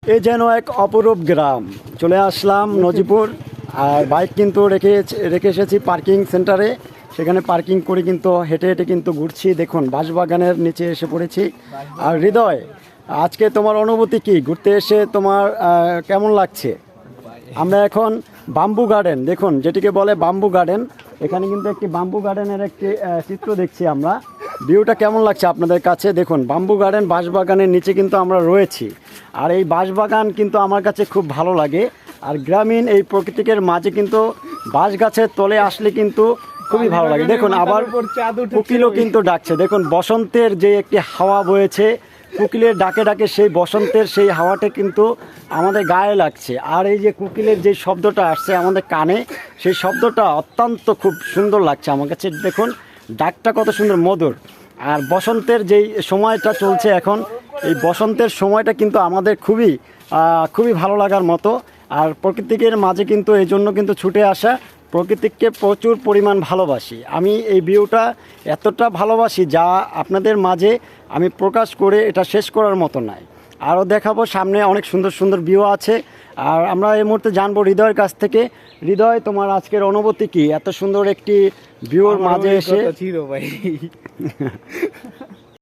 এ যেন এক অপরূপ গ্রাম। চলে আসলাম নজিপুর, আর বাইক কিন্তু রেখে এসেছি পার্কিং সেন্টারে। সেখানে পার্কিং করে কিন্তু হেঁটে হেঁটে কিন্তু ঘুরছি। দেখুন বাঁশবাগানের নিচে এসে পড়েছি। আর হৃদয়, আজকে তোমার অনুভূতি কি? ঘুরতে এসে তোমার কেমন লাগছে? আমরা এখন বাম্বু গার্ডেন, দেখুন যেটিকে বলে বাম্বু গার্ডেন, এখানে কিন্তু একটি বাম্বু গার্ডেনের একটি চিত্র দেখছি আমরা। ভিউটা কেমন লাগছে আপনাদের কাছে? দেখুন বাম্বু গার্ডেন, বাঁশবাগানের নিচে কিন্তু আমরা রয়েছি। আর এই বাঁশবাগান কিন্তু আমার কাছে খুব ভালো লাগে। আর গ্রামীণ এই প্রকৃতিকের মাঝে কিন্তু বাঁশ গাছের তলে আসলে কিন্তু খুবই ভালো লাগে। দেখুন আবার কোকিলও কিন্তু ডাকছে। দেখুন বসন্তের যে একটি হাওয়া বয়েছে, কোকিলের ডাকে ডাকে সেই বসন্তের সেই হাওয়াটা কিন্তু আমাদের গায়ে লাগছে। আর এই যে কোকিলের যে শব্দটা আসছে আমাদের কানে, সেই শব্দটা অত্যন্ত খুব সুন্দর লাগছে আমার কাছে। দেখুন ডাকটা কত সুন্দর, মধুর। আর বসন্তের যেই সময়টা চলছে এখন, এই বসন্তের সময়টা কিন্তু আমাদের খুবই ভালো লাগার মতো। আর প্রকৃতিকের মাঝে কিন্তু এই জন্য কিন্তু ছুটে আসা, প্রকৃতিকে প্রচুর পরিমাণ ভালোবাসি আমি। এই ভিউটা এতটা ভালোবাসি যা আপনাদের মাঝে আমি প্রকাশ করে এটা শেষ করার মতো নয়। আরও দেখাবো সামনে, অনেক সুন্দর সুন্দর ভিউ আছে। আর আমরা এই মুহূর্তে জানবো হৃদয়ের কাছ থেকে। হৃদয়, তোমার আজকের অনুভূতি কি এত সুন্দর একটি ভিউর মাঝে এসে? ছিল ভাই